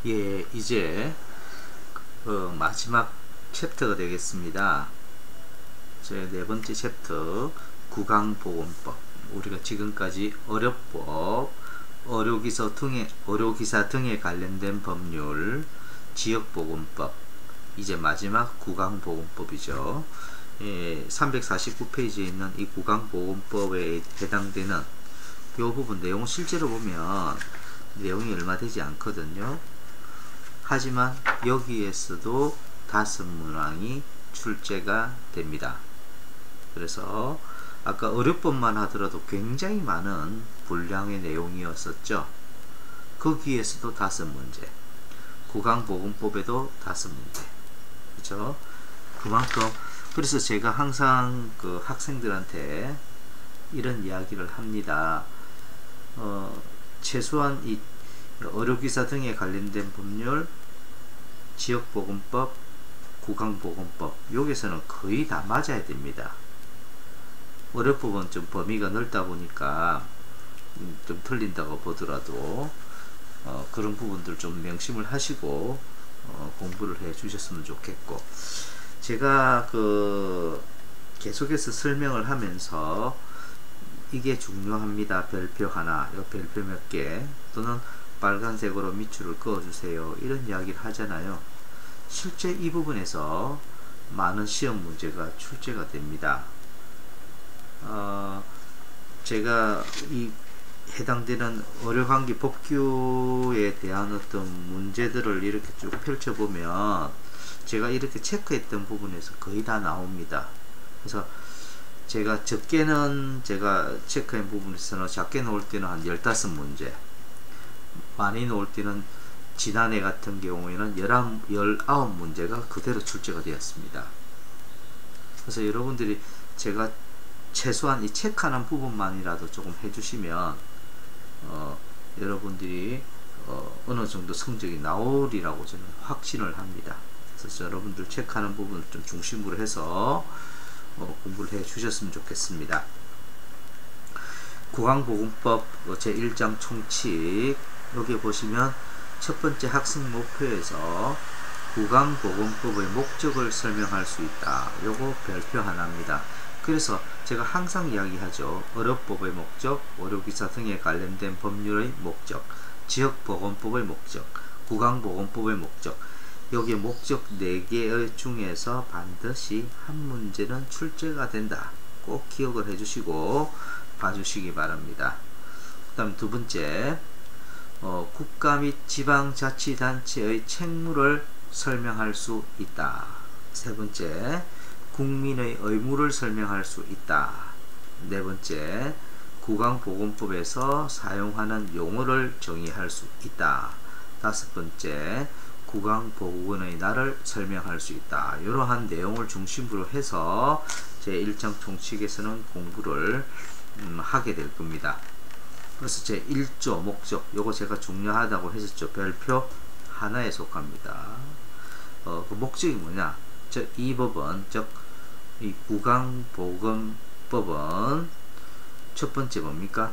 예, 이제 마지막 챕터가 되겠습니다. 제 네 번째 챕터 구강보건법. 우리가 지금까지 어렵법, 의료기사 등에 관련된 법률, 지역보건법, 이제 마지막 구강보건법이죠. 예, 349페이지에 있는 이 구강보건법에 해당되는 이 부분 내용 실제로 보면 내용이 얼마 되지 않거든요. 하지만 여기에서도 5문항이 출제가 됩니다. 그래서 아까 의료법만 하더라도 굉장히 많은 분량의 내용이었었죠. 거기에서도 5문제, 구강보건법에도 5문제, 그렇죠? 그만큼 그래서 제가 항상 그 학생들한테 이런 이야기를 합니다. 최소한 이 의료기사 등에 관련된 법률, 지역보건법, 구강보건법, 여기서는 거의 다 맞아야 됩니다. 의료법은 좀 범위가 넓다 보니까 좀 틀린다고 보더라도 그런 부분들 좀 명심을 하시고 공부를 해 주셨으면 좋겠고, 제가 계속해서 설명을 하면서 이게 중요합니다. 별표 하나, 요 별표 몇 개, 또는 빨간색으로 밑줄을 그어주세요, 이런 이야기를 하잖아요. 실제 이 부분에서 많은 시험 문제가 출제가 됩니다. 제가 이 해당되는 의료관계 법규에 대한 어떤 문제들을 이렇게 쭉 펼쳐보면 제가 이렇게 체크했던 부분에서 거의 다 나옵니다. 그래서 제가 적게는 제가 체크한 부분에서는 작게 나올 때는 한 15문제, 많이 나올 때는 지난해 같은 경우에는 19문제가 그대로 출제가 되었습니다. 그래서 여러분들이 제가 최소한 이 체크하는 부분만이라도 조금 해주시면 여러분들이 어느 정도 성적이 나오리라고 저는 확신을 합니다. 그래서 여러분들 체크하는 부분을 좀 중심으로 해서 공부를 해 주셨으면 좋겠습니다. 구강보건법 제1장 총칙, 여기 보시면 첫 번째 학습 목표에서 구강보건법의 목적을 설명할 수 있다. 요거 별표 하나입니다. 그래서 제가 항상 이야기하죠. 의료법의 목적, 의료기사 등에 관련된 법률의 목적, 지역보건법의 목적, 구강보건법의 목적, 여기에 목적 4개의 중에서 반드시 한 문제는 출제가 된다. 꼭 기억을 해주시고 봐주시기 바랍니다. 그 다음 두 번째, 국가 및 지방자치단체의 책무를 설명할 수 있다. 세 번째, 국민의 의무를 설명할 수 있다. 네 번째, 구강보건법에서 사용하는 용어를 정의할 수 있다. 다섯 번째, 구강보건의 날을 설명할 수 있다. 이러한 내용을 중심으로 해서 제1장 총칙에서는 공부를 하게 될 겁니다. 그래서 제1조 목적, 요거 제가 중요하다고 했었죠. 별표 하나에 속합니다. 그 목적이 뭐냐? 즉 이 법은, 즉 이 구강보건법은 첫 번째 뭡니까?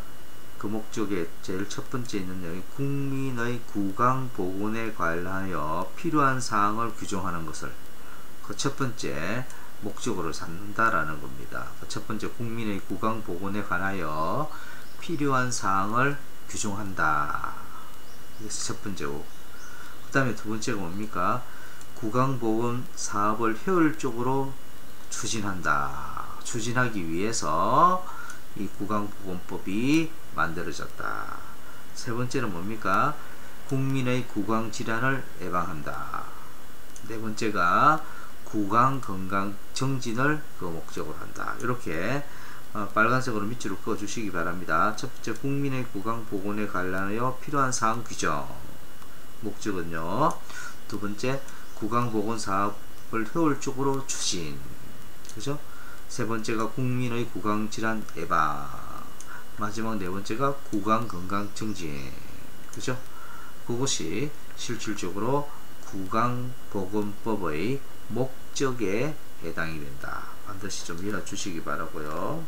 그 목적에 제일 첫 번째 있는 내용이 국민의 구강보건에 관하여 필요한 사항을 규정하는 것을 그 첫 번째 목적으로 삼는다라는 겁니다. 그 첫 번째, 국민의 구강보건에 관하여 필요한 사항을 규정한다. 이게 첫 번째고, 그 다음에 두 번째가 뭡니까? 구강보건 사업을 효율적으로 추진한다. 추진하기 위해서 이 구강보건법이 만들어졌다. 세 번째는 뭡니까? 국민의 구강질환을 예방한다. 네 번째가 구강건강정진을 그 목적으로 한다. 이렇게 빨간색으로 밑줄을 그어 주시기 바랍니다. 첫 번째, 국민의 구강보건에 관련하여 필요한 사항 규정, 목적은요. 두 번째, 구강보건 사업을 효율적으로 추진, 그죠? 세 번째가 국민의 구강질환 예방, 마지막 네 번째가 구강건강증진, 그죠? 그것이 실질적으로 구강보건법의 목적에 해당이 된다. 반드시 좀 읽어주시기 바라고요.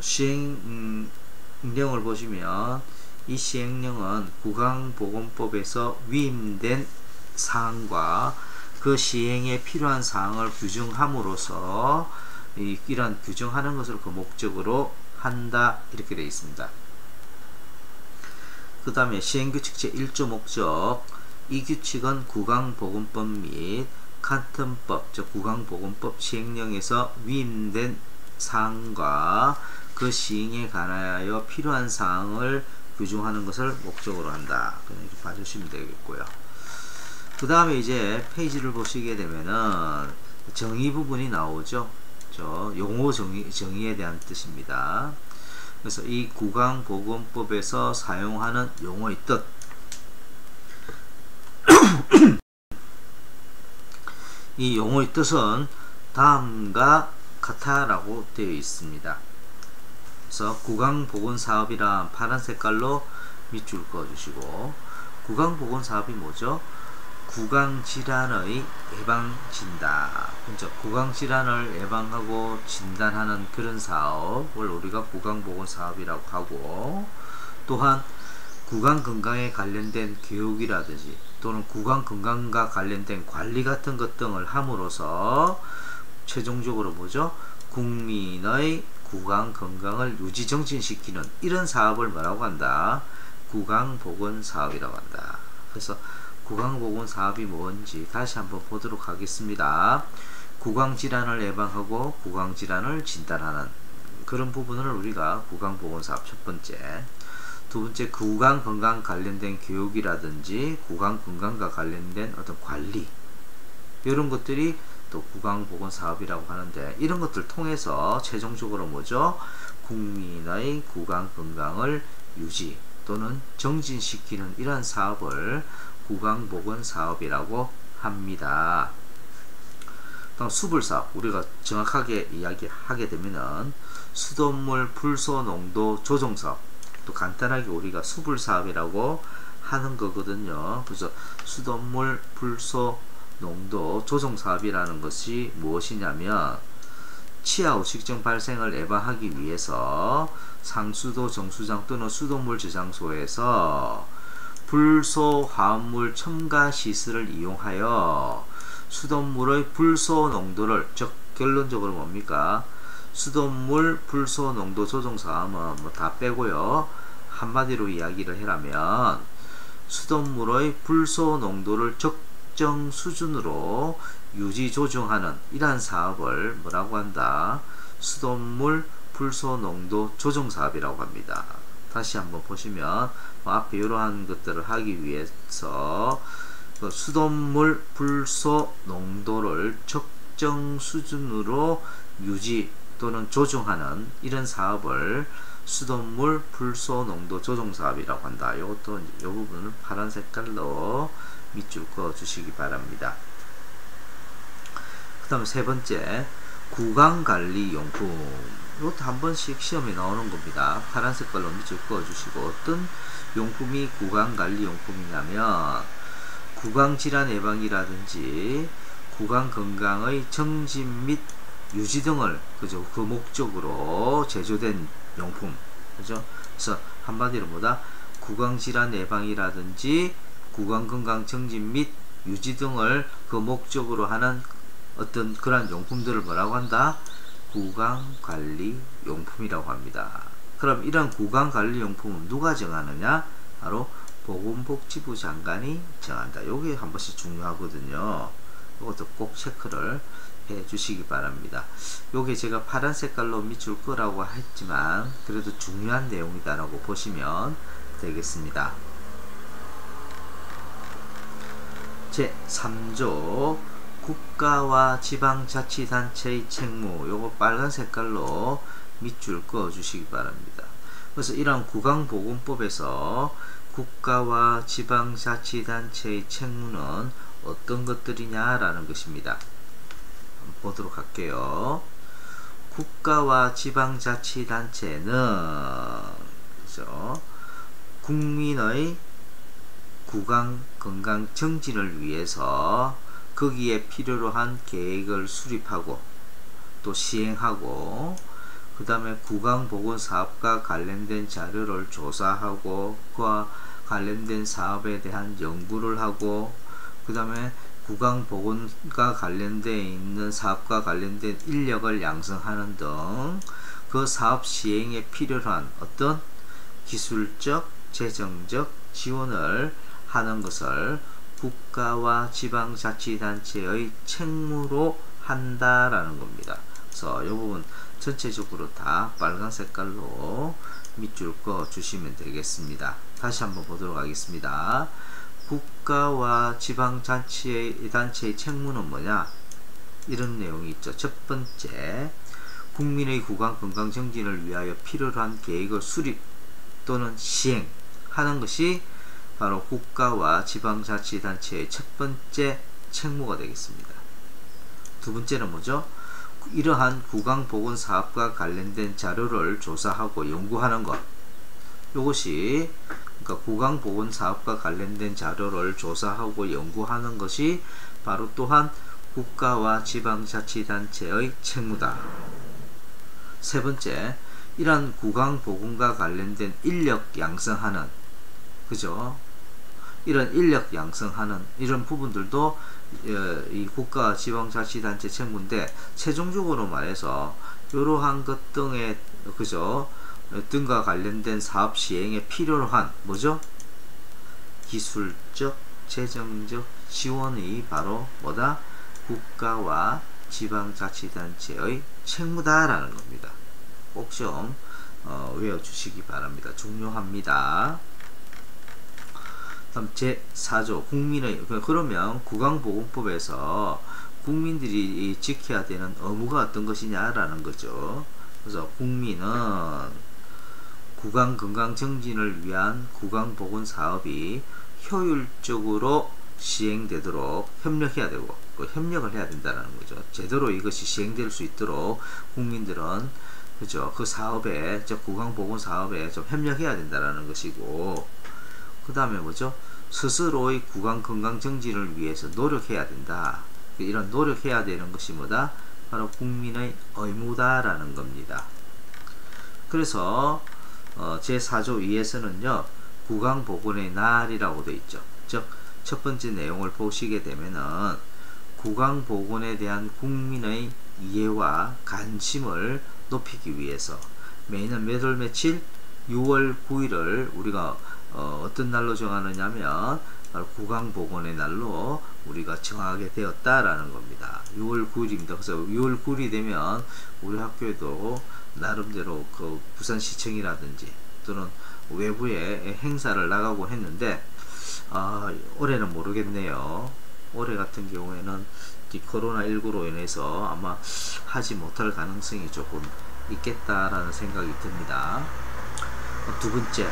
시행 내용을 보시면 이 시행령은 구강보건법에서 위임된 사항과 그 시행에 필요한 사항을 규정함으로써 이런 규정하는 것을 그 목적으로 한다 이렇게 되어 있습니다. 그 다음에 시행규칙 제1조 목적. 이 규칙은 구강보건법 및 칸튼법 즉 구강보건법 시행령에서 위임된 사항과 그 시행에 관하여 필요한 사항을 규정하는 것을 목적으로 한다. 그냥 이렇게 봐주시면 되겠고요. 그 다음에 이제 페이지를 보시게 되면은 정의 부분이 나오죠. 용어 정의에 대한 뜻입니다. 그래서 이 구강보건법에서 사용하는 용어의 뜻. 이 용어의 뜻은 다음과 같아라고 되어 있습니다. 그래서 구강보건사업이란 파란 색깔로 밑줄 그어주시고, 구강보건사업이 뭐죠? 구강질환의 예방진단, 그렇죠? 구강질환을 예방하고 진단하는 그런 사업을 우리가 구강보건사업이라고 하고, 또한 구강건강에 관련된 교육이라든지 또는 구강건강과 관련된 관리 같은 것 등을 함으로써 최종적으로 뭐죠? 국민의 구강건강을 유지 정진시키는 이런 사업을 뭐라고 한다? 구강보건사업이라고 한다. 그래서 구강보건사업이 뭔지 다시 한번 보도록 하겠습니다. 구강질환을 예방하고 구강질환을 진단하는 그런 부분을 우리가 구강보건사업 첫 번째. 두 번째, 구강건강 관련된 교육이라든지 구강건강과 관련된 어떤 관리, 이런 것들이 또 구강보건사업이라고 하는데, 이런 것들 통해서 최종적으로 뭐죠? 국민의 구강건강을 유지 또는 정진시키는 이러한 사업을 구강보건사업이라고 합니다. 다음 수불사업, 우리가 정확하게 이야기하게 되면은 수돗물 불소 농도 조정사업, 또 간단하게 우리가 수불사업이라고 하는 거거든요. 그래서 수돗물 불소 농도 조정사업이라는 것이 무엇이냐면, 치아 의식증 발생을 예방하기 위해서 상수도 정수장 또는 수돗물 저장소에서 불소 화합물 첨가 시설을 이용하여 수돗물의 불소 농도를, 즉 결론적으로 뭡니까? 수돗물 불소 농도 조정 사업은 뭐 다 빼고요. 한마디로 이야기를 해라면 수돗물의 불소 농도를 적정 수준으로 유지 조정하는 이러한 사업을 뭐라고 한다? 수돗물 불소 농도 조정 사업이라고 합니다. 다시 한번 보시면 앞에 이러한 것들을 하기 위해서 수돗물 불소 농도를 적정 수준으로 유지 또는 조정하는 이런 사업을 수돗물 불소 농도 조정 사업이라고 한다. 이것도 이 부분을 파란 색깔로 밑줄 그어 주시기 바랍니다. 그 다음 세 번째, 구강관리용품. 이것도 한 번씩 시험에 나오는 겁니다. 파란 색깔로 밑줄 그어 주시고, 어떤 용품이 구강관리용품이냐면 구강질환 예방이라든지 구강건강의 정진 및 유지 등을, 그죠? 그 목적으로 제조된 용품, 그죠? 그래서 한마디로 뭐다? 구강질환 예방이라든지 구강건강 정진 및 유지 등을 그 목적으로 하는 어떤 그러한 용품들을 뭐라고 한다? 구강관리용품이라고 합니다. 그럼 이런 구강관리용품은 누가 정하느냐? 바로 보건복지부 장관이 정한다. 요게 한 번씩 중요하거든요. 이것도 꼭 체크를 해 주시기 바랍니다. 요게 제가 파란 색깔로 밑줄 거라고 했지만 그래도 중요한 내용이다 라고 보시면 되겠습니다. 제3조 국가와 지방자치단체의 책무, 요거 빨간 색깔로 밑줄 그어 주시기 바랍니다. 그래서 이러한 구강보건법에서 국가와 지방자치단체의 책무는 어떤 것들이냐라는 것입니다. 한번 보도록 할게요. 국가와 지방자치단체는 그죠? 국민의 구강건강 정진을 위해서 거기에 필요로 한 계획을 수립하고 또 시행하고, 그 다음에 구강보건사업과 관련된 자료를 조사하고 그와 관련된 사업에 대한 연구를 하고 그 다음에 구강보건과 관련되어 있는 사업과 관련된 인력을 양성하는 등 그 사업 시행에 필요한 어떤 기술적, 재정적 지원을 하는 것을 국가와 지방자치단체의 책무로 한다라는 겁니다. 그래서 이 부분 전체적으로 다 빨간 색깔로 밑줄 그어 주시면 되겠습니다. 다시 한번 보도록 하겠습니다. 국가와 지방자치단체의 책무는 뭐냐? 이런 내용이 있죠. 첫 번째, 국민의 구강건강정진을 위하여 필요한 계획을 수립 또는 시행하는 것이 바로 국가와 지방자치단체의 첫 번째 책무가 되겠습니다. 두 번째는 뭐죠? 이러한 구강보건사업과 관련된 자료를 조사하고 연구하는 것. 이것이 그러니까 구강보건사업과 관련된 자료를 조사하고 연구하는 것이 바로 또한 국가와 지방자치단체의 책무다. 세 번째, 이러한 구강보건과 관련된 인력 양성하는, 그죠? 이런 인력 양성하는 이런 부분들도 이 국가 지방자치단체 책무인데, 최종적으로 말해서 이러한 것 등의, 그죠? 등과 관련된 사업 시행에 필요한 뭐죠? 기술적, 재정적 지원이 바로 뭐다? 국가와 지방자치단체의 책무다라는 겁니다. 꼭 좀 외워주시기 바랍니다. 중요합니다. 다음 제4조 국민의, 그러면 구강보건법에서 국민들이 지켜야 되는 의무가 어떤 것이냐라는 거죠. 그래서 국민은 구강건강정진을 위한 구강보건사업이 효율적으로 시행되도록 협력해야 되고 협력을 해야 된다는 거죠. 제대로 이것이 시행될 수 있도록 국민들은 그죠, 그 사업에, 구강보건사업에 좀 협력해야 된다는 것이고, 그 다음에 뭐죠? 스스로의 구강건강정진을 위해서 노력해야 된다. 이런 노력해야 되는 것이 뭐다? 바로 국민의 의무다라는 겁니다. 그래서 제4조 2에서는요, 구강보건의 날이라고 되어 있죠. 즉, 첫 번째 내용을 보시게 되면은 구강보건에 대한 국민의 이해와 관심을 높이기 위해서 매년 몇 월 며칠 6월 9일을 우리가 어떤 날로 정하느냐면 바로 구강보건의 날로 우리가 정하게 되었다라는 겁니다. 6월 9일입니다. 그래서 6월 9일이 되면 우리 학교에도 나름대로 그 부산시청이라든지 또는 외부에 행사를 나가고 했는데, 올해는 모르겠네요. 올해 같은 경우에는 이 코로나19로 인해서 아마 하지 못할 가능성이 조금 있겠다라는 생각이 듭니다. 두 번째,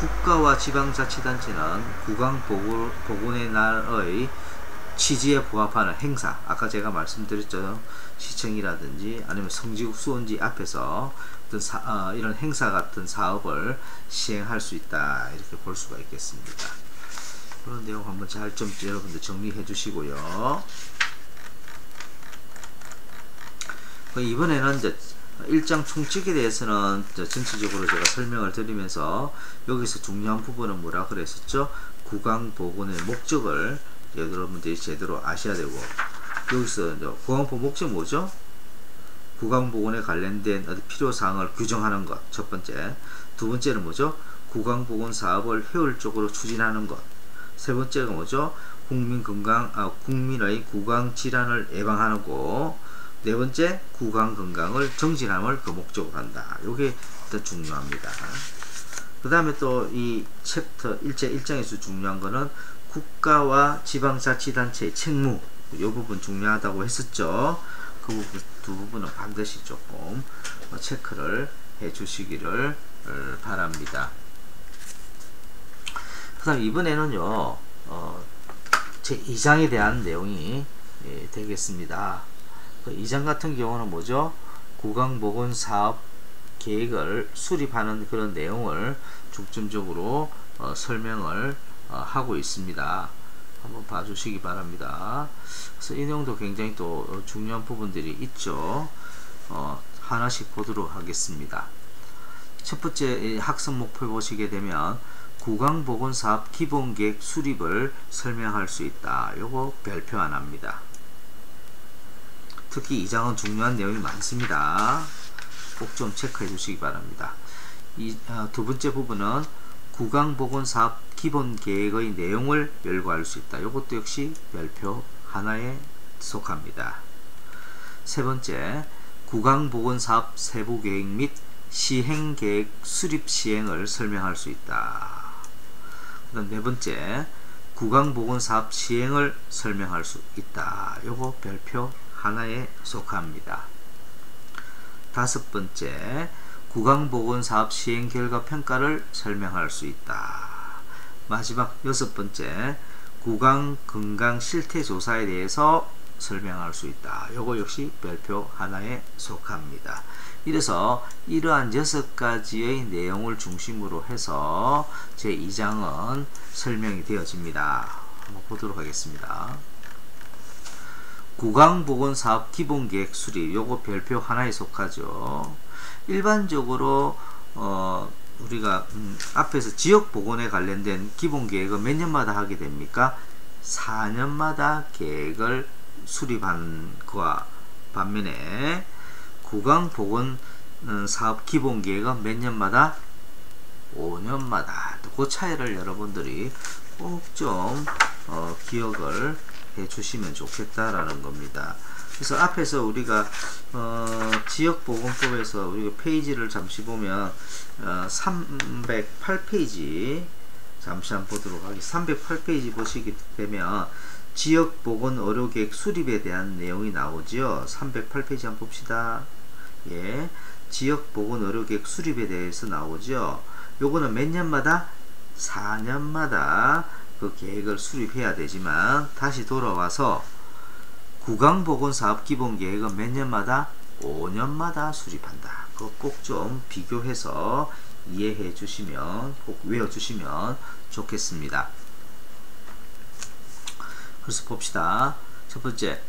국가와 지방자치단체는 구강보건의 날의 취지에 부합하는 행사, 아까 제가 말씀드렸죠. 시청이라든지 아니면 성지국 수원지 앞에서 어떤 이런 행사 같은 사업을 시행할 수 있다, 이렇게 볼 수가 있겠습니다. 그런 내용 한번 잘 좀 여러분들 정리해 주시고요. 이번에는 이제 일장 총칙에 대해서는 전체적으로 제가 설명을 드리면서 여기서 중요한 부분은 뭐라 그랬었죠? 구강보건의 목적을 여러분들이 제대로 아셔야 되고, 여기서 구강보건 목적 뭐죠? 구강보건에 관련된 필요사항을 규정하는 것, 첫 번째. 두 번째는 뭐죠? 구강보건 사업을 효율적으로 추진하는 것. 세 번째가 뭐죠? 국민의 구강질환을 예방하는 거. 네 번째, 구강건강을 정진함을 그 목적으로 한다. 이게 일단 중요합니다. 그 다음에 또 이 챕터 1장에서 중요한 거는 국가와 지방자치단체의 책무, 이 부분 중요하다고 했었죠. 그 부분, 두 부분은 반드시 조금 체크를 해 주시기를 바랍니다. 그 다음 이번에는요, 제 2장에 대한 내용이 되겠습니다. 그 2장 같은 경우는 뭐죠? 구강보건 사업 계획을 수립하는 그런 내용을 중점적으로 설명을 하고 있습니다. 한번 봐주시기 바랍니다. 그래서 이 내용도 굉장히 또 중요한 부분들이 있죠. 하나씩 보도록 하겠습니다. 첫 번째 학습 목표 보시게 되면 구강보건사업 기본계획 수립을 설명할 수 있다. 요거 별표 하나입니다. 특히 이 장은 중요한 내용이 많습니다. 꼭 좀 체크해 주시기 바랍니다. 두 번째 부분은 구강보건사업 기본계획의 내용을 열거할 수 있다. 이것도 역시 별표 하나에 속합니다. 세 번째, 구강보건사업 세부계획 및 시행계획 수립 시행을 설명할 수 있다. 그다음 네 번째, 구강보건사업 시행을 설명할 수 있다. 요거 별표 하나에 속합니다. 다섯 번째, 구강보건사업 시행 결과 평가를 설명할 수 있다. 마지막 여섯 번째, 구강건강실태조사에 대해서 설명할 수 있다. 요거 역시 별표 하나에 속합니다. 이래서 이러한 6가지의 내용을 중심으로 해서 제 2장은 설명이 되어집니다. 한번 보도록 하겠습니다. 구강보건사업 기본계획 수립, 요거 별표 하나에 속하죠. 일반적으로 우리가 앞에서 지역보건에 관련된 기본계획은 몇 년마다 하게 됩니까? 4년마다 계획을 수립한 거와 반면에 구강보건사업 기본계획은 몇 년마다? 5년마다. 그 차이를 여러분들이 꼭 좀 기억을 해 주시면 좋겠다라는 겁니다. 그래서 앞에서 우리가 지역보건법에서 우리가 페이지를 잠시 보면 308페이지 잠시 한번 보도록 하겠습니다. 308페이지 보시게 되면 지역보건의료계획 수립에 대한 내용이 나오죠. 308페이지 한번 봅시다. 예, 지역보건의료계획 수립에 대해서 나오죠. 요거는 몇 년마다? 4년마다 그 계획을 수립해야 되지만 다시 돌아와서 구강보건사업 기본계획은 몇 년마다? 5년마다 수립한다. 그거 꼭 좀 비교해서 이해해 주시면, 꼭 외워주시면 좋겠습니다. 그래서 봅시다. 첫 번째,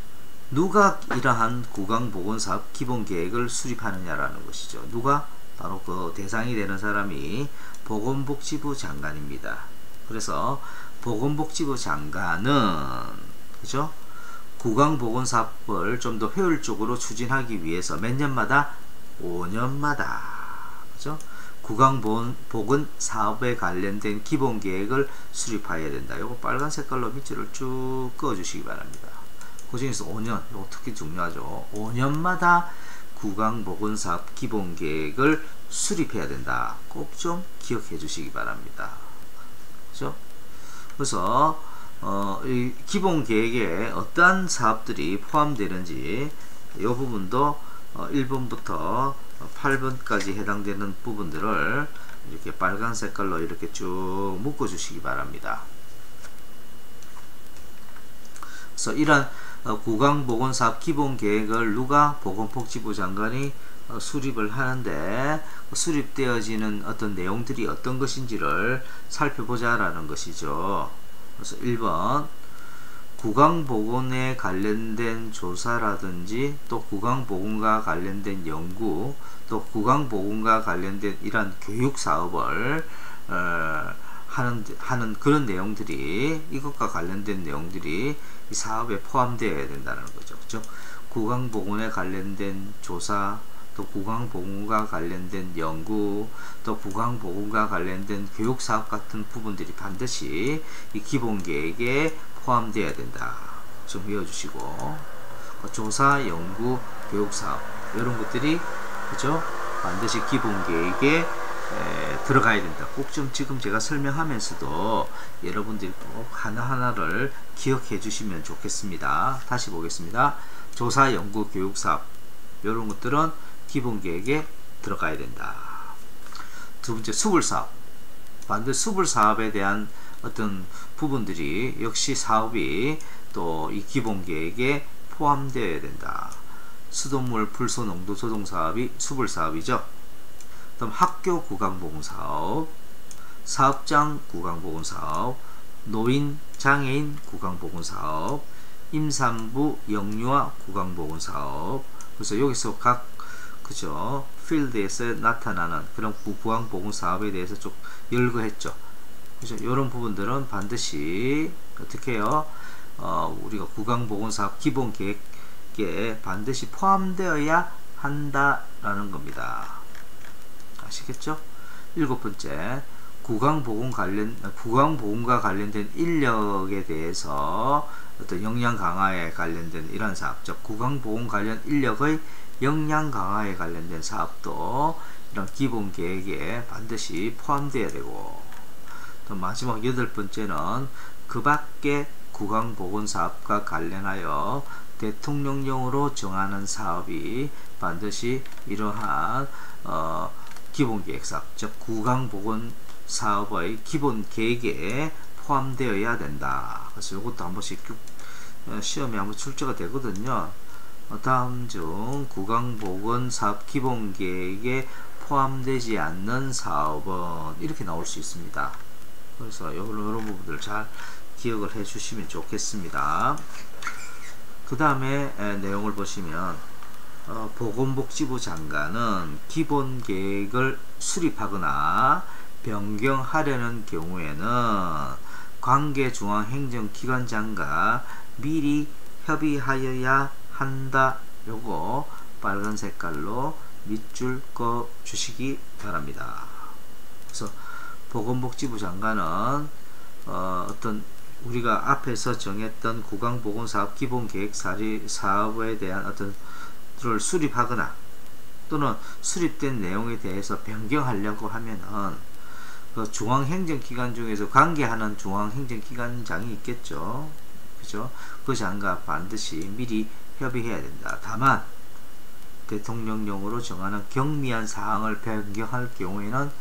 누가 이러한 구강보건사업 기본계획을 수립하느냐라는 것이죠. 누가? 바로 그 대상이 되는 사람이 보건복지부 장관입니다. 그래서 보건복지부 장관은, 그죠? 구강보건사업을 좀 더 효율적으로 추진하기 위해서 몇 년마다? 5년마다. 그죠? 구강보건사업에 관련된 기본계획을 수립해야 된다. 이거 빨간 색깔로 밑줄을 쭉 그어주시기 바랍니다. 그 중에서 5년, 이거 특히 중요하죠. 5년마다 구강보건사업 기본계획을 수립해야 된다. 꼭 좀 기억해 주시기 바랍니다. 그죠? 그래서 이 기본계획에 어떠한 사업들이 포함되는지 이 부분도 1번부터 8번까지 해당되는 부분들을 이렇게 빨간 색깔로 이렇게 쭉 묶어 주시기 바랍니다. 그래서 이러한 구강보건사업 기본계획을 누가? 보건복지부 장관이 수립을 하는데 수립되어지는 어떤 내용들이 어떤 것인지를 살펴보자 라는 것이죠. 그래서 1번, 구강보건에 관련된 조사라든지 또 구강보건과 관련된 연구, 또 구강보건과 관련된 이러한 교육사업을 하는 그런 내용들이, 이것과 관련된 내용들이 이 사업에 포함되어야 된다는 거죠. 즉 구강보건에 관련된 조사, 또 구강보건과 관련된 연구, 또 구강보건과 관련된 교육사업 같은 부분들이 반드시 이 기본계획에 포함되어야 된다. 좀 외워주시고, 조사, 연구, 교육사업 이런 것들이, 그죠? 반드시 기본계획에 들어가야 된다. 꼭 좀 지금 제가 설명하면서도 여러분들이 꼭 하나하나를 기억해 주시면 좋겠습니다. 다시 보겠습니다. 조사, 연구, 교육사업 이런 것들은 기본계획에 들어가야 된다. 두 번째, 수불사업. 반드시 수불사업에 대한 어떤 부분들이 역시 사업이 또 이 기본계획에 포함되어야 된다. 수돗물 불소 농도 조정 사업이 수불사업이죠. 그다음 학교 구강보건사업, 사업장 구강보건사업, 노인 장애인 구강보건사업, 임산부 영유아 구강보건사업. 그래서 여기서 각 그죠? 필드에서 나타나는 그런 구강보건 사업에 대해서 좀 열거했죠. 그죠? 이런 부분들은 반드시 어떻게 해요? 우리가 구강보건 사업 기본 계획에 반드시 포함되어야 한다라는 겁니다. 아시겠죠? 7번째, 구강보건과 관련된 인력에 대해서 어떤 역량 강화에 관련된 이런 사업, 즉 구강보건 관련 인력의 역량 강화에 관련된 사업도 이런 기본 계획에 반드시 포함되어야 되고, 또 마지막 8번째는 그 밖에 구강보건 사업과 관련하여 대통령령으로 정하는 사업이 반드시 이러한 기본계획 사업, 즉 구강보건 사업의 기본 계획에 포함되어야 된다. 그래서 이것도 한 번씩 시험에 한번 출제가 되거든요. 다음 중 구강보건 사업 기본 계획에 포함되지 않는 사업은 이렇게 나올 수 있습니다. 그래서 이런 부분들을 잘 기억을 해 주시면 좋겠습니다. 그 다음에 내용을 보시면 보건복지부 장관은 기본 계획을 수립하거나 변경하려는 경우에는 관계 중앙행정기관장과 미리 협의하여야 한다. 요거 빨간 색깔로 밑줄 그어 주시기 바랍니다. 그래서 보건복지부 장관은 어떤 우리가 앞에서 정했던 구강보건사업 기본계획 사업에 대한 어떤 를 수립하거나 또는 수립된 내용에 대해서 변경하려고 하면은 그 중앙행정기관 중에서 관계하는 중앙행정기관장이 있겠죠. 그죠? 그 장과 반드시 미리 협의해야 된다. 다만 대통령령으로 정하는 경미한 사항을 변경할 경우에는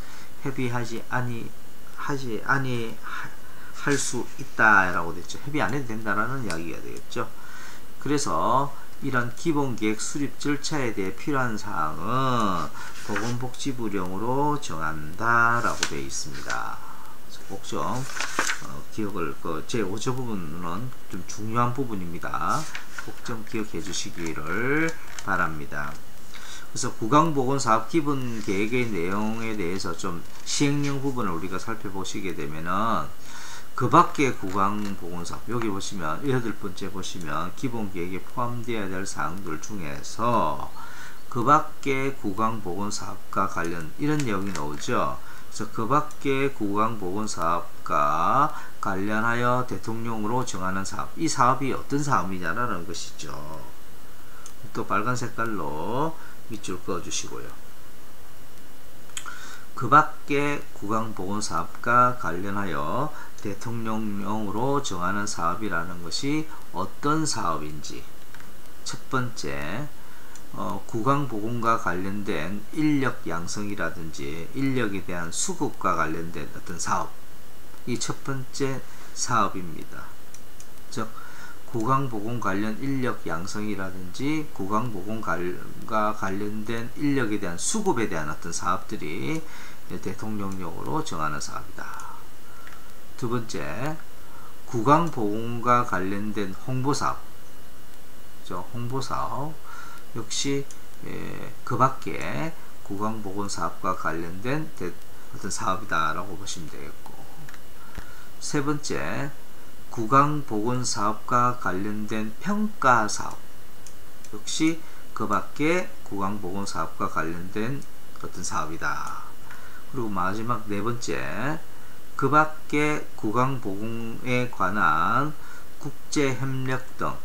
협의하지 할 수 있다라고 됐죠. 협의 안 해도 된다라는 이야기가 되겠죠. 그래서 이런 기본계획 수립 절차에 대해 필요한 사항은 보건복지부령으로 정한다라고 되어 있습니다. 꼭 좀 기억을 제5조 부분은 좀 중요한 부분입니다. 꼭 좀 기억해 주시기를 바랍니다. 그래서 구강보건사업 기본계획의 내용에 대해서 좀 시행령 부분을 우리가 살펴보시게 되면은 그 밖에 구강보건사업, 여기 보시면 8번째 보시면 기본계획에 포함되어야 될 사항들 중에서 그 밖에 구강보건사업과 관련 이런 내용이 나오죠. 그래서 그 밖에 구강보건사업과 관련하여 대통령으로 정하는 사업, 이 사업이 어떤 사업이냐라는 것이죠. 또 빨간 색깔로 밑줄 그어 주시고요. 그 밖에 구강보건사업과 관련하여 대통령령으로 정하는 사업이라는 것이 어떤 사업인지, 첫 번째 구강보건과 관련된 인력 양성이라든지 인력에 대한 수급과 관련된 어떤 사업, 이 첫 번째 사업입니다. 즉 구강보건 관련 인력 양성이라든지 구강보건과 관련된 인력에 대한 수급에 대한 어떤 사업들이 대통령령으로 정하는 사업이다. 두 번째, 구강보건과 관련된 홍보사업, 홍보사업 역시 그 밖에 구강보건사업과 관련된 어떤 사업이다 라고 보시면 되겠고, 세 번째, 구강보건사업과 관련된 평가사업 역시 그 밖에 구강보건사업과 관련된 어떤 사업이다. 그리고 마지막 네 번째, 그 밖에 구강보건에 관한 국제협력 등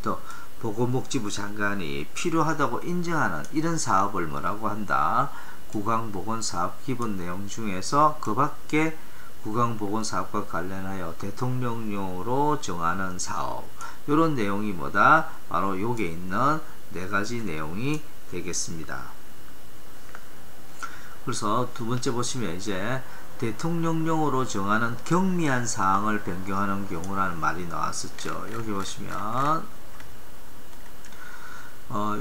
또 보건복지부 장관이 필요하다고 인정하는 이런 사업을 뭐라고 한다? 구강보건사업 기본 내용 중에서 그 밖에 구강보건사업과 관련하여 대통령령으로 정하는 사업, 이런 내용이 뭐다? 바로 여기에 있는 네 가지 내용이 되겠습니다. 그래서 두 번째 보시면 이제 대통령령으로 정하는 경미한 사항을 변경하는 경우라는 말이 나왔었죠. 여기 보시면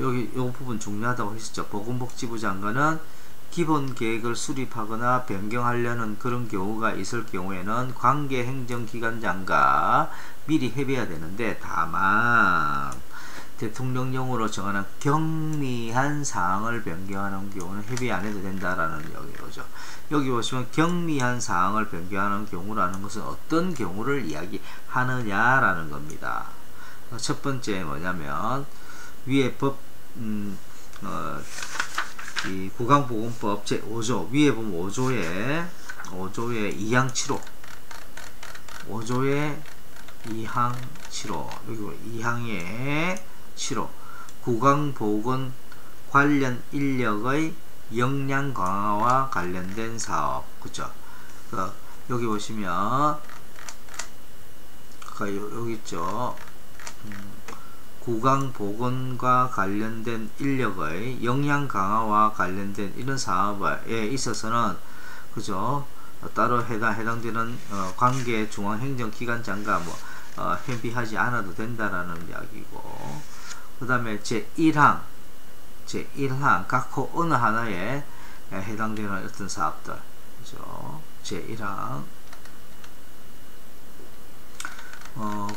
여기 이 부분 중요하다고 했었죠. 보건복지부 장관은 기본 계획을 수립하거나 변경하려는 그런 경우가 있을 경우에는 관계 행정기관장과 미리 협의해야 되는데, 다만 대통령령으로 정하는 경미한 사항을 변경하는 경우는 협의 안 해도 된다라는 이야기죠. 여기 보시면 경미한 사항을 변경하는 경우라는 것은 어떤 경우를 이야기하느냐라는 겁니다. 첫 번째 뭐냐면 위에 법 이 국강보건법 제5조 위에 보면 5조에 2항 7호 5조의 2항 7호 여기 2항의 7호 국강보건 관련 인력의 역량 강화와 관련된 사업 그죠? 여기 보시면 여기 있죠. 국강보건과 관련된 인력의 역량 강화와 관련된 이런 사업에 있어서는 그죠? 따로 해당되는 관계 중앙행정기관장과 협의하지 않아도 된다라는 이야기고, 그 다음에 제1항 각 어느 하나에 해당되는 어떤 사업들 그죠? 제1항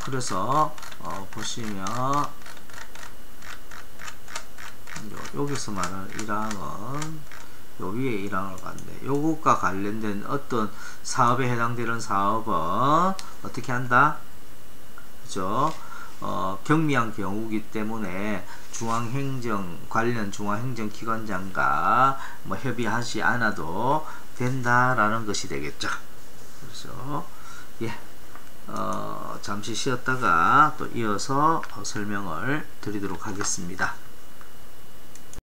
그래서 보시면 여기서 말하는 1항은 요 위에 1항을 봤는데 요것과 관련된 어떤 사업에 해당되는 사업은 어떻게 한다? 그죠? 경미한 경우이기 때문에 관련 중앙행정기관장과 협의하지 않아도 된다라는 것이 되겠죠. 그래서 예. 잠시 쉬었다가 또 이어서 설명을 드리도록 하겠습니다.